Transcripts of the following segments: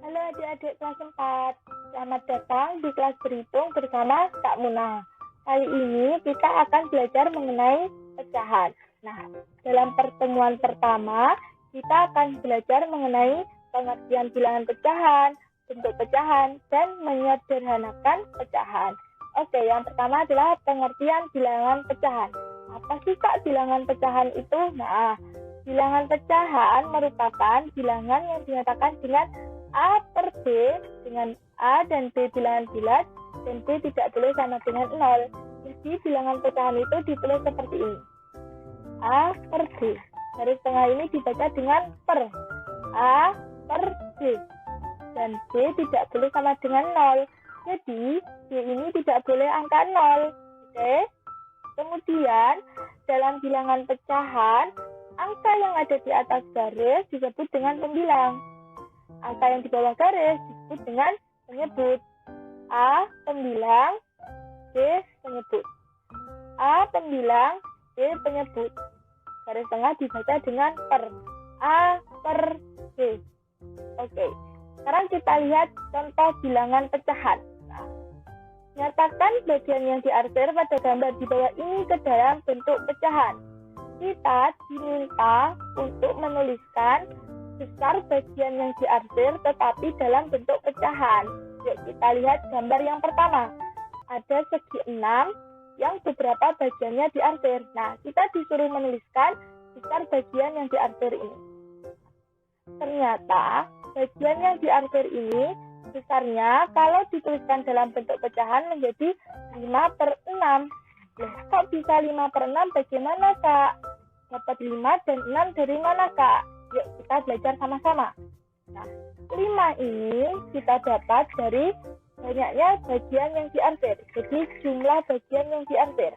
Halo adik-adik kelas 4, selamat datang di kelas berhitung bersama Kak Muna. Kali ini kita akan belajar mengenai pecahan. Nah, dalam pertemuan pertama, kita akan belajar mengenai pengertian bilangan pecahan, bentuk pecahan, dan menyederhanakan pecahan. Oke, yang pertama adalah pengertian bilangan pecahan. Apa sih Kak bilangan pecahan itu? Nah, bilangan pecahan merupakan bilangan yang dinyatakan dengan A per B, dengan A dan B bilangan bulat, dan B tidak boleh sama dengan 0. Jadi bilangan pecahan itu ditulis seperti ini. A per B. Garis tengah ini dibaca dengan per. A per B. Dan B tidak boleh sama dengan 0. Jadi B ini tidak boleh angka 0. Oke. Kemudian dalam bilangan pecahan, angka yang ada di atas garis disebut dengan pembilang. Angka yang di bawah garis disebut dengan penyebut. A pembilang, B penyebut. A pembilang, B penyebut. Garis tengah dibaca dengan per. A per B. Oke. Sekarang kita lihat contoh bilangan pecahan. Nah, nyatakan bagian yang diarsir pada gambar di bawah ini ke dalam bentuk pecahan. Kita diminta untuk menuliskan besar bagian yang diarsir tetapi dalam bentuk pecahan. Yuk kita lihat gambar yang pertama. Ada segi 6 yang beberapa bagiannya diarsir. Nah, kita disuruh menuliskan besar bagian yang diarsir ini. Ternyata bagian yang diarsir ini besarnya kalau dituliskan dalam bentuk pecahan menjadi 5/6. Loh, kok bisa 5/6? Bagaimana Kak? Dapat 5 dan 6 dari mana Kak? Yuk kita belajar sama-sama. Nah, 5 ini kita dapat dari banyaknya bagian yang diarsir. Jadi jumlah bagian yang diarsir.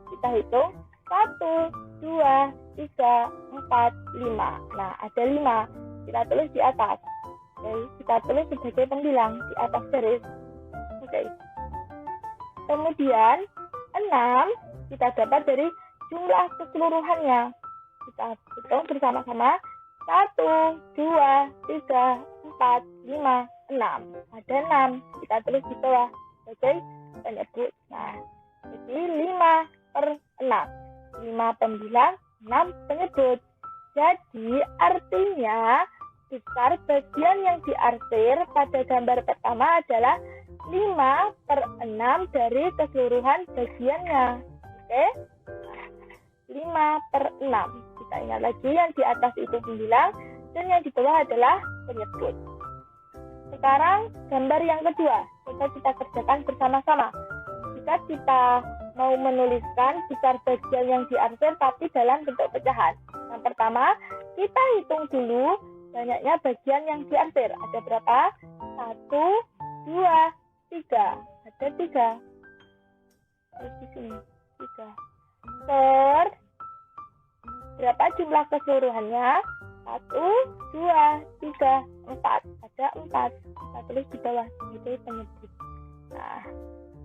Kita hitung 1, 2, 3, 4, 5. Nah, ada 5. Kita tulis di atas. Oke, kita tulis sebagai pembilang di atas garis. Oke. Kemudian 6 kita dapat dari jumlah keseluruhannya. Kita hitung bersama-sama. 1, 2, 3, 4, 5, 6. Ada 6. Kita tulis di bawah sebagai penyebut. Nah, jadi 5/6. 5 pembilang, 6 penyebut. Jadi artinya besar bagian yang diarsir pada gambar pertama adalah 5/6 dari keseluruhan bagiannya. Oke? 5/6. Kita ingat lagi yang di atas itu pembilang dan yang di bawah adalah penyebut. Sekarang gambar yang kedua. Kita kerjakan bersama-sama. Jika kita mau menuliskan besar bagian yang diarsir tapi dalam bentuk pecahan. Yang pertama, kita hitung dulu banyaknya bagian yang diarsir. Ada berapa? 1, 2, 3. Ada 3. Terus di sini 3. Per berapa jumlah keseluruhannya? 1, 2, 3, 4. Ada 4. Kita tulis di bawah sebagai penyebut. Nah,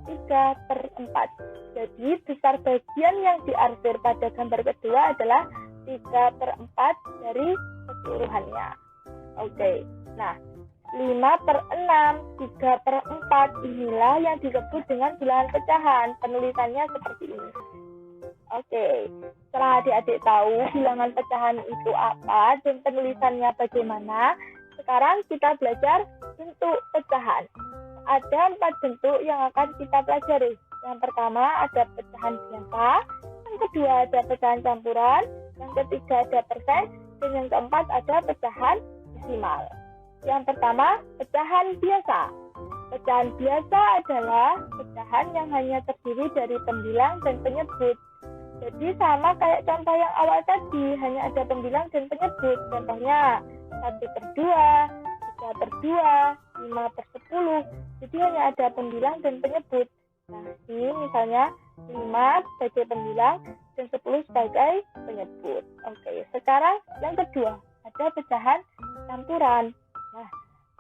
3/4. Jadi besar bagian yang diarsir pada gambar kedua adalah 3/4 dari keseluruhannya. Oke. Nah, 5/6, 3/4 inilah yang disebut dengan bilangan pecahan. Penulisannya seperti ini. Oke. Setelah adik-adik tahu bilangan pecahan itu apa dan penulisannya bagaimana, sekarang kita belajar bentuk pecahan. Ada 4 bentuk yang akan kita pelajari. Yang pertama ada pecahan biasa, yang kedua ada pecahan campuran, yang ketiga ada persen, dan yang keempat ada pecahan desimal. Yang pertama, pecahan biasa. Pecahan biasa adalah pecahan yang hanya terdiri dari pembilang dan penyebut. Jadi sama kayak contoh yang awal tadi, hanya ada pembilang dan penyebut. Contohnya 1/2, 3/2, 5/10. Jadi hanya ada pembilang dan penyebut. Nah, ini misalnya 5 sebagai pembilang dan 10 sebagai penyebut. Oke, sekarang yang kedua, ada pecahan campuran. Nah,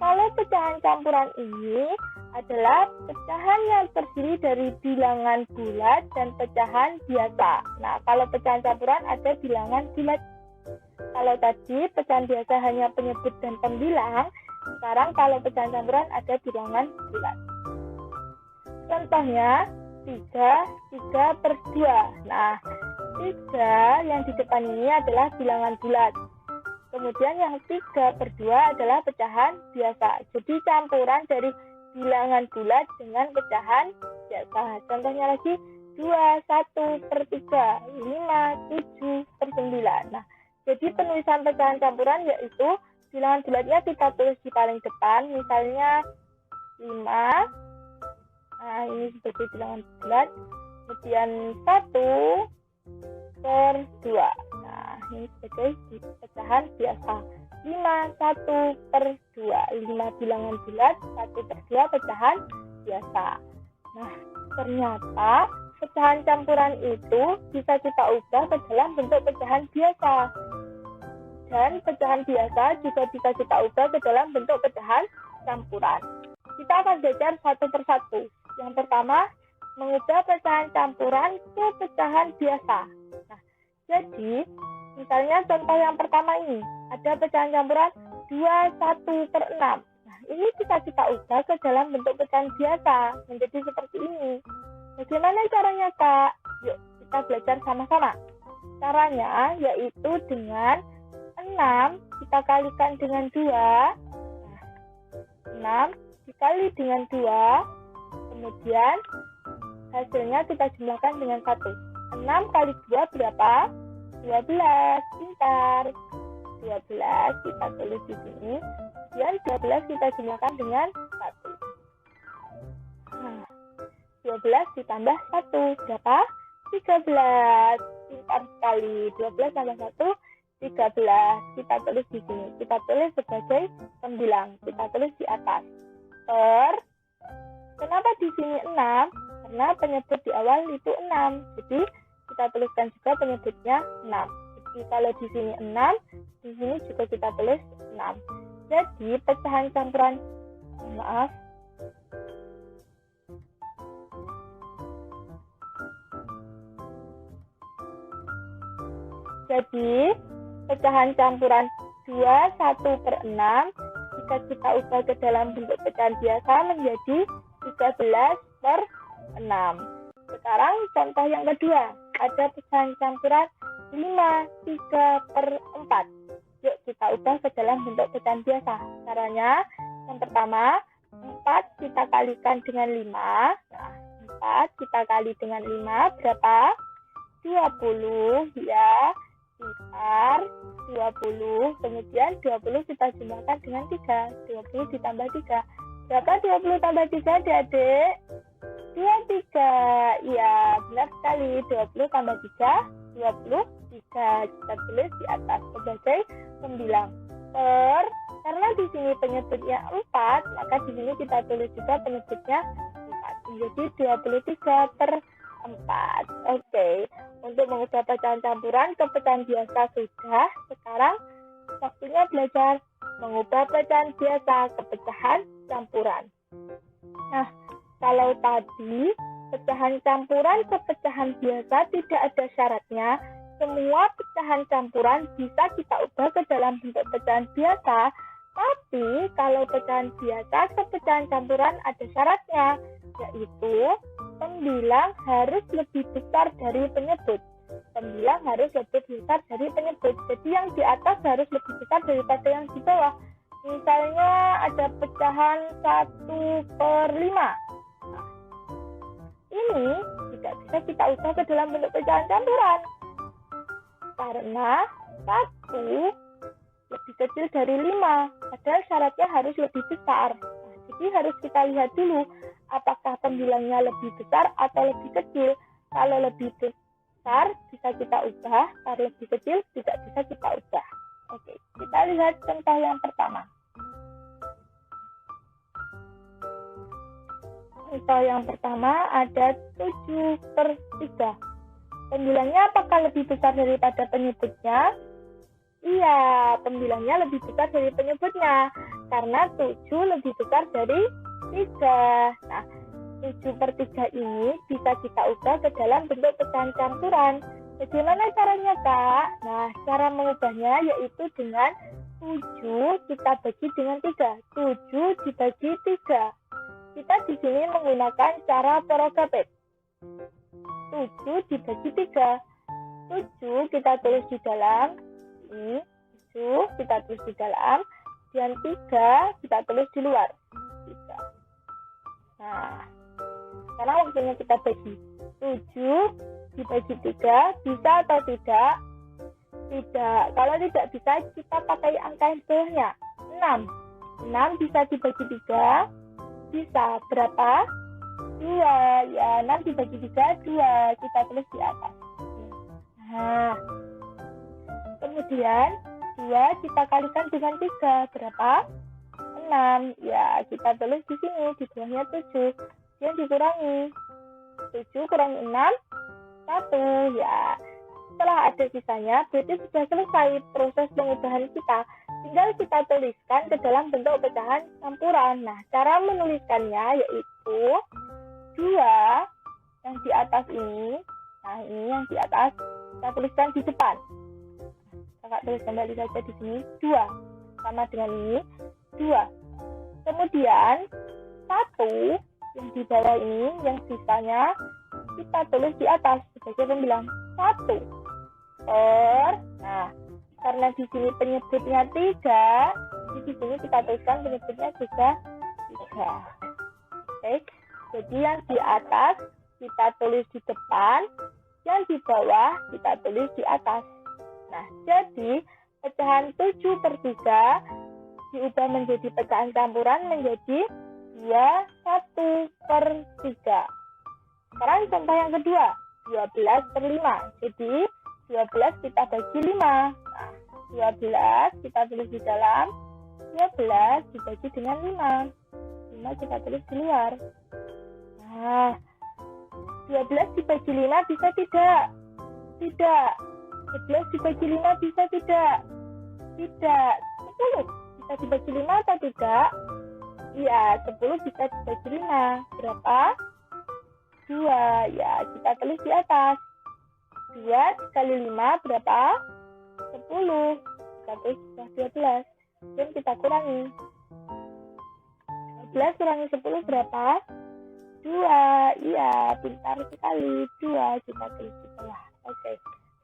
kalau pecahan campuran ini adalah pecahan yang terdiri dari bilangan bulat dan pecahan biasa. Nah, kalau pecahan campuran ada bilangan bulat. Kalau tadi pecahan biasa hanya penyebut dan pembilang, Sekarang kalau pecahan campuran ada bilangan bulat. Contohnya 3/2. Nah, 3 yang di depan ini adalah bilangan bulat. Kemudian yang 3/2 adalah pecahan biasa. Jadi campuran dari bilangan bulat dengan pecahan biasa. Contohnya lagi 21/3, 5/7/9. Nah, jadi penulisan pecahan campuran yaitu bilangan bulatnya kita tulis di paling depan, misalnya 5. Nah, ini sebagai bilangan bulat. Kemudian 1/2. Nah, ini sebagai pecahan biasa. 5/1/2. 5 bilangan bulat, 1/2 pecahan biasa. Nah, ternyata pecahan campuran itu bisa kita ubah ke dalam bentuk pecahan biasa. Dan pecahan biasa juga bisa kita ubah ke dalam bentuk pecahan campuran. Kita akan belajar satu persatu. Yang pertama, mengubah pecahan campuran ke pecahan biasa. Nah, jadi, misalnya contoh yang pertama ini, ada pecahan campuran 21/6. Nah, ini bisa kita ubah ke dalam bentuk pecahan biasa, menjadi seperti ini. Bagaimana caranya, Kak? Yuk, kita belajar sama-sama. Caranya yaitu dengan 6 kita kalikan dengan 2. Nah, 6 dikali dengan 2. Kemudian hasilnya kita jumlahkan dengan 1. 6 kali 2 berapa? 12. Pintar. 12 kita tulis di sini. Kemudian 12 kita jumlahkan dengan 1. Nah, 12 ditambah 1 berapa? 13. Pintar sekali. 12 tambah 1 13. Kita tulis di sini. Kita tulis sebagai pembilang. Kita tulis di atas. Kenapa di sini 6? Karena penyebut di awal itu 6. Jadi kita tuliskan juga penyebutnya 6. Jadi kalau di sini 6, di sini juga kita tulis 6. Jadi pecahan campuran, Jadi pecahan campuran 21/6 jika kita ubah ke dalam bentuk pecahan biasa menjadi 13/6. Sekarang contoh yang kedua, ada pecahan campuran 5/3/4. Yuk kita ubah ke dalam bentuk pecahan biasa. Caranya, yang pertama, 4 kita kalikan dengan 5. Nah, 4 kita kali dengan 5 berapa? 20 ya. Pintar, 20. Kemudian 20 kita jumlahkan dengan 3. 20 ditambah 3. Berapa 20 tambah 3, adik-adik? 23. Iya, benar sekali. 20 tambah 3, 23. Kita tulis di atas sebagai pembilang. Karena di sini penyebutnya 4, maka di sini kita tulis juga penyebutnya 4. Jadi 23/4. Oke. Untuk mengubah pecahan campuran ke pecahan biasa sudah. Sekarang waktunya belajar mengubah pecahan biasa ke pecahan campuran. Nah, kalau tadi pecahan campuran ke pecahan biasa tidak ada syaratnya, semua pecahan campuran bisa kita ubah ke dalam bentuk pecahan biasa. Tapi kalau pecahan biasa ke pecahan campuran ada syaratnya, yaitu pembilang harus lebih besar dari penyebut. Pembilang harus lebih besar dari penyebut. Jadi yang di atas harus lebih besar daripada yang di bawah. Misalnya ada pecahan 1/5. Nah, ini tidak bisa kita ubah ke dalam bentuk pecahan campuran. Karena 1 lebih kecil dari 5. Padahal syaratnya harus lebih besar. Nah, jadi harus kita lihat dulu apakah pembilangnya lebih besar atau lebih kecil. Kalau lebih besar bisa kita ubah, kalau lebih kecil tidak bisa kita ubah. Oke, kita lihat contoh yang pertama. Contoh yang pertama ada 7/3. Pembilangnya apakah lebih besar daripada penyebutnya? Iya, pembilangnya lebih besar dari penyebutnya. Karena 7 lebih besar dari 3. Nah, 7/3 ini bisa kita ubah ke dalam bentuk pecahan campuran. Bagaimana caranya, Kak? Nah, cara mengubahnya yaitu dengan 7 kita bagi dengan 3. 7 dibagi 3. Kita di sini menggunakan cara Porogapet. 7 dibagi 3. 7 kita tulis di dalam. Ini 7 kita tulis di dalam. Dan 3 kita tulis di luar. 3. Nah, sekarang waktunya kita bagi. 7 dibagi 3, bisa atau tidak? Tidak. Kalau tidak bisa, kita pakai angka yang bawahnya. 6. 6 bisa dibagi 3. Bisa. Berapa? 2. Ya, 6 dibagi 3, 2. Kita tulis di atas. Nah, kemudian 2 kita kalikan dengan 3. Berapa? 6. Ya, kita tulis di sini. Di bawahnya 7. Yang dikurangi. 7 kurangi 6. 1. Ya. Setelah ada sisanya, berarti sudah selesai proses pengubahan kita. Tinggal kita tuliskan ke dalam bentuk pecahan campuran. Nah, cara menuliskannya yaitu 2 yang di atas ini. Nah, ini yang di atas kita tuliskan di depan. Kakak tulis kembali saja di sini 2. Sama dengan ini 2. Kemudian 1 yang di bawah ini, yang sisanya kita tulis di atas sebagai pembilang 1. Nah, karena di sini penyebutnya 3, di sini kita tuliskan penyebutnya juga 3. Oke, jadi yang di atas kita tulis di depan, yang di bawah kita tulis di atas. Nah, jadi pecahan 7/3 diubah menjadi pecahan campuran menjadi 21/3. Sekarang contoh yang kedua, 12/5. Jadi 12 kita bagi 5. Nah, 12 kita tulis di dalam, 12 dibagi dengan 5. 5 kita tulis di luar. Nah, 12 dibagi 5 bisa tidak? Tidak. 12 dibagi 5 bisa tidak? Tidak. 10 bisa dibagi 5 atau tidak? Iya, 10 bisa dibagi 5. Berapa? 2. Ya, kita tulis di atas. 2 kali 5 berapa? 10. Kita tulis 12. Dan kita kurangi. 12 kurangi 10 berapa? 2. Iya, pintar sekali. 2 kita tulis di bawah. Oke.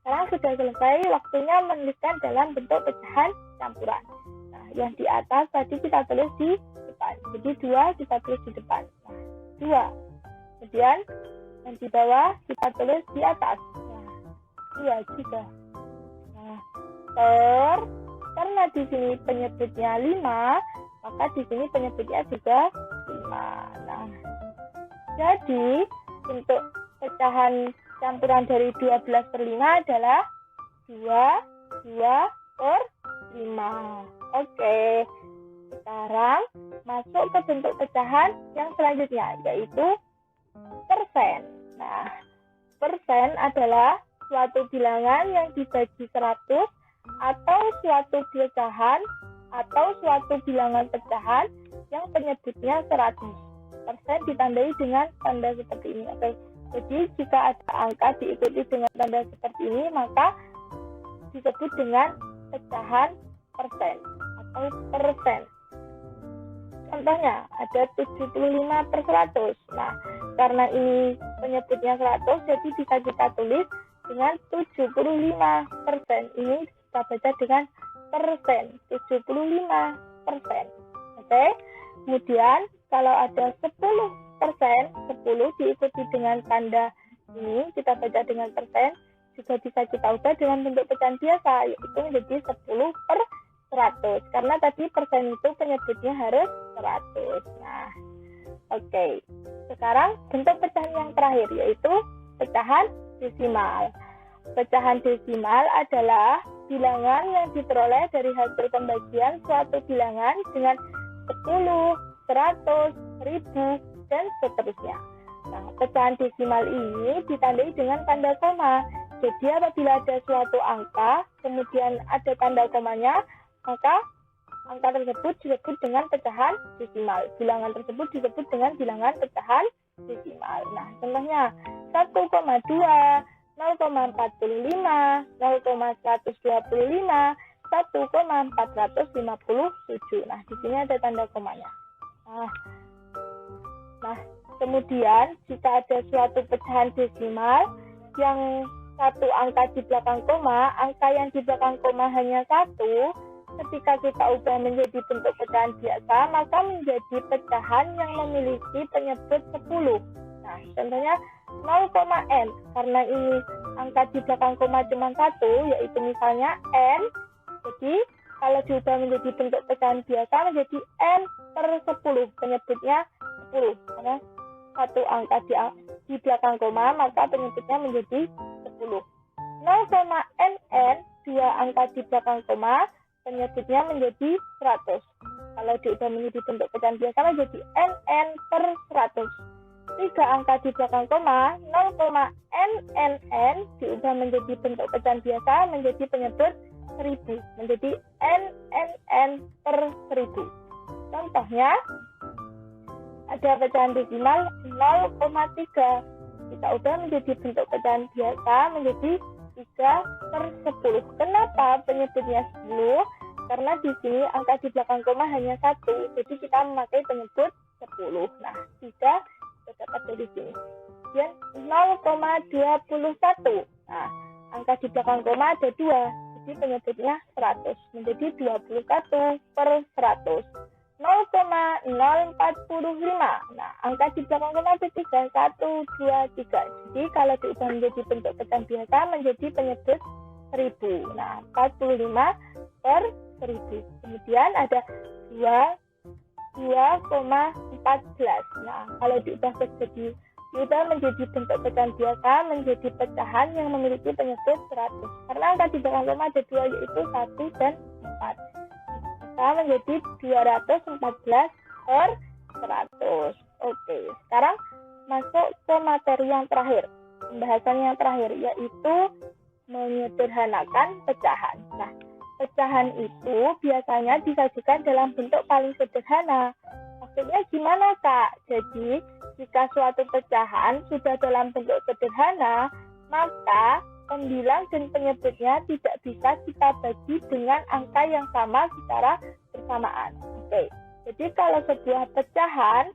Sekarang sudah selesai, waktunya menuliskan dalam bentuk pecahan campuran. Nah, yang di atas tadi kita tulis di depan. Jadi 2 kita tulis di depan. Nah, 2. Kemudian yang di bawah kita tulis di atas. Iya juga. Nah, karena di sini penyebutnya 5, maka di sini penyebutnya juga 5. Nah, jadi untuk pecahan campuran dari 12/5 adalah 2/5. Oke. Sekarang masuk ke bentuk pecahan yang selanjutnya, yaitu persen. Nah, persen adalah suatu bilangan yang dibagi 100 atau suatu pecahan atau suatu bilangan pecahan yang penyebutnya 100. Persen ditandai dengan tanda seperti ini. Oke. Jadi jika ada angka diikuti dengan tanda seperti ini, maka disebut dengan pecahan persen atau persen. Contohnya ada 75/100. Nah, karena ini penyebutnya 100, jadi bisa kita tulis dengan 75%. Ini kita baca dengan persen, 75%. Oke. Kemudian kalau ada 10%, 10 diikuti dengan tanda ini, kita baca dengan persen, juga bisa kita ubah dengan bentuk pecahan biasa, yaitu menjadi 10/100. Karena tadi persen itu penyebutnya harus 100. Nah, oke. Sekarang bentuk pecahan yang terakhir, yaitu pecahan desimal. Pecahan desimal adalah bilangan yang diperoleh dari hasil pembagian suatu bilangan dengan 10, 100, 1000, dan seterusnya. Nah, pecahan desimal ini ditandai dengan tanda koma. Jadi apabila ada suatu angka, kemudian ada tanda komanya, maka angka tersebut disebut dengan pecahan desimal. Bilangan tersebut disebut dengan bilangan pecahan desimal. Nah, contohnya 1,2, 0,45, 0,125, 1,457. Nah, di sini ada tanda komanya. Nah, kemudian jika ada suatu pecahan desimal yang satu angka di belakang koma, angka yang di belakang koma hanya 1, ketika kita ubah menjadi bentuk pecahan biasa, maka menjadi pecahan yang memiliki penyebut 10. Nah, contohnya 0,n, karena ini angka di belakang koma cuma 1, yaitu misalnya n. Jadi, kalau diubah menjadi bentuk pecahan biasa menjadi n per 10, penyebutnya 10. Karena satu angka di belakang koma, maka penyebutnya menjadi 10. 0,nn, dua angka di belakang koma, penyebutnya menjadi 100. Kalau diubah menjadi bentuk pecahan biasa menjadi nn per 100. 3 angka di belakang koma, 0,nnn diubah menjadi bentuk pecahan biasa menjadi penyebut 1000, menjadi nnn per 1000. Contohnya, ada pecahan desimal 0,3. Kita ubah menjadi bentuk pecahan biasa menjadi 3 per 10. Kenapa penyebutnya 10? Karena di sini angka di belakang koma hanya 1, jadi kita memakai penyebut 10. Nah, 3 terdapat dari sini. Kemudian 0,21. Nah, angka di belakang koma ada 2, jadi penyebutnya 100, menjadi 21 per 100. 0,045. Nah, angka di belakang koma ada 3, 1, 2, 3. Jadi kalau diubah menjadi bentuk pecahan biasa menjadi penyebut 1000. Nah, 45 per 1000. Kemudian ada 2,14. Nah, kalau diubah menjadi bentuk pecahan biasa menjadi pecahan yang memiliki penyebut 100. Karena angka di belakang koma ada 2, yaitu 1 dan 4. Menjadi 214 per 100. Oke, sekarang masuk ke materi yang terakhir, pembahasan yang terakhir, yaitu menyederhanakan pecahan. Nah, pecahan itu biasanya disajikan dalam bentuk paling sederhana. Maksudnya gimana, Kak? Jadi, jika suatu pecahan sudah dalam bentuk sederhana, maka pembilang dan penyebutnya tidak bisa kita bagi dengan angka yang sama secara bersamaan. Oke. Jadi kalau sebuah pecahan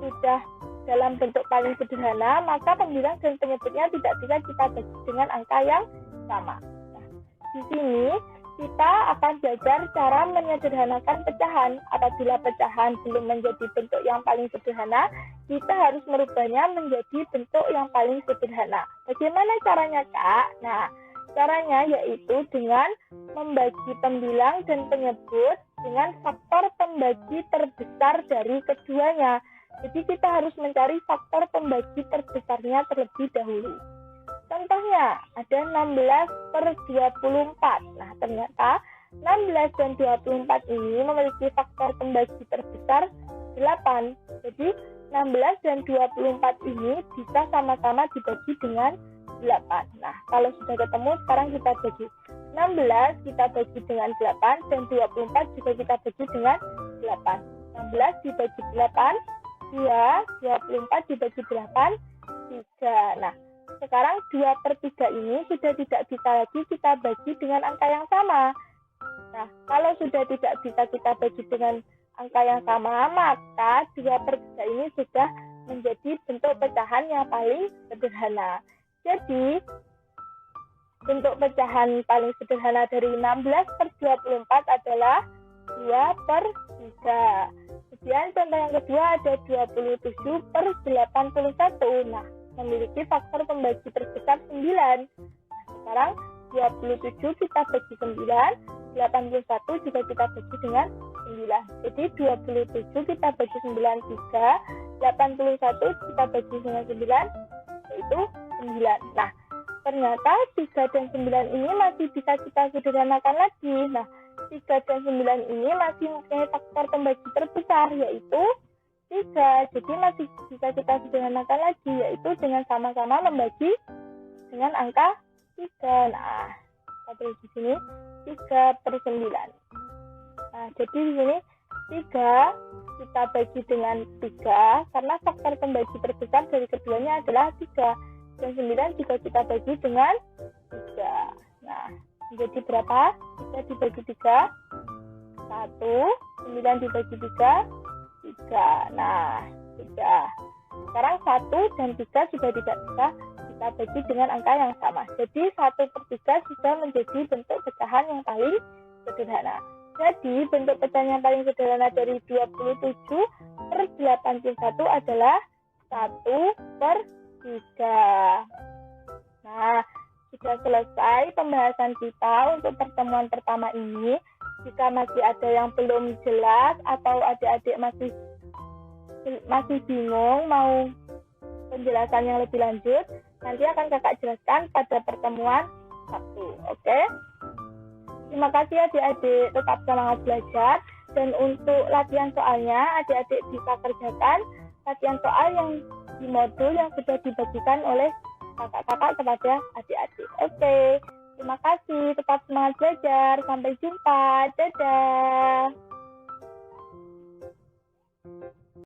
sudah dalam bentuk paling sederhana, maka pembilang dan penyebutnya tidak bisa kita bagi dengan angka yang sama. Nah, di sini kita akan belajar cara menyederhanakan pecahan. Apabila pecahan belum menjadi bentuk yang paling sederhana, kita harus merubahnya menjadi bentuk yang paling sederhana. Bagaimana caranya, Kak? Nah, caranya yaitu dengan membagi pembilang dan penyebut dengan faktor pembagi terbesar dari keduanya. Jadi kita harus mencari faktor pembagi terbesarnya terlebih dahulu. Contohnya, ada 16 per 24. Nah, ternyata 16 dan 24 ini memiliki faktor pembagi terbesar 8. Jadi, 16 dan 24 ini bisa sama-sama dibagi dengan 8. Nah, kalau sudah ketemu, sekarang kita bagi. 16 kita bagi dengan 8, dan 24 juga kita bagi dengan 8. 16 dibagi 8, 2, 24 dibagi 8, 3. Nah, sekarang 2 per 3 ini sudah tidak bisa lagi kita bagi dengan angka yang sama. Nah, kalau sudah tidak bisa kita bagi dengan angka yang sama, maka 2 per 3 ini sudah menjadi bentuk pecahan yang paling sederhana. Jadi, bentuk pecahan paling sederhana dari 16 per 24 adalah 2 per 3. Kemudian contoh yang kedua ada 27 per 81. Nah, memiliki faktor pembagi terbesar 9. Nah, sekarang 27 kita bagi 9, 81 juga kita bagi dengan 9. Jadi 27 kita bagi 9, 3, 81 kita bagi dengan 9, yaitu 9. Nah, ternyata 3 dan 9 ini masih bisa kita sederhanakan lagi. Nah, 3 dan 9 ini masih mempunyai faktor pembagi terbesar, yaitu 3. Jadi masih bisa kita sederhanakan lagi, yaitu dengan sama-sama membagi dengan angka 3. Nah, kita tulis di sini 3 per 9. Nah, jadi di sini 3 kita bagi dengan 3, karena faktor pembagi terbesar dari keduanya adalah 3. Dan 9 juga kita bagi dengan 3. Nah, menjadi berapa? 3 dibagi 3, 1, 9 dibagi 3, 3. Nah, sudah. Sekarang 1 dan 3 sudah tidak bisa kita bagi dengan angka yang sama. Jadi 1/3 sudah menjadi bentuk pecahan yang paling sederhana. Jadi bentuk pecahan yang paling sederhana dari 27/81 adalah 1/3. Nah, sudah selesai pembahasan kita untuk pertemuan pertama ini. Jika masih ada yang belum jelas atau adik-adik masih bingung mau penjelasan yang lebih lanjut, nanti akan kakak jelaskan pada pertemuan Sabtu. Oke? Terima kasih adik-adik, tetap semangat belajar. Dan untuk latihan soalnya, adik-adik bisa kerjakan latihan soal yang di modul yang sudah dibagikan oleh kakak-kakak kepada adik-adik. Oke, terima kasih, tetap semangat belajar. Sampai jumpa, dadah.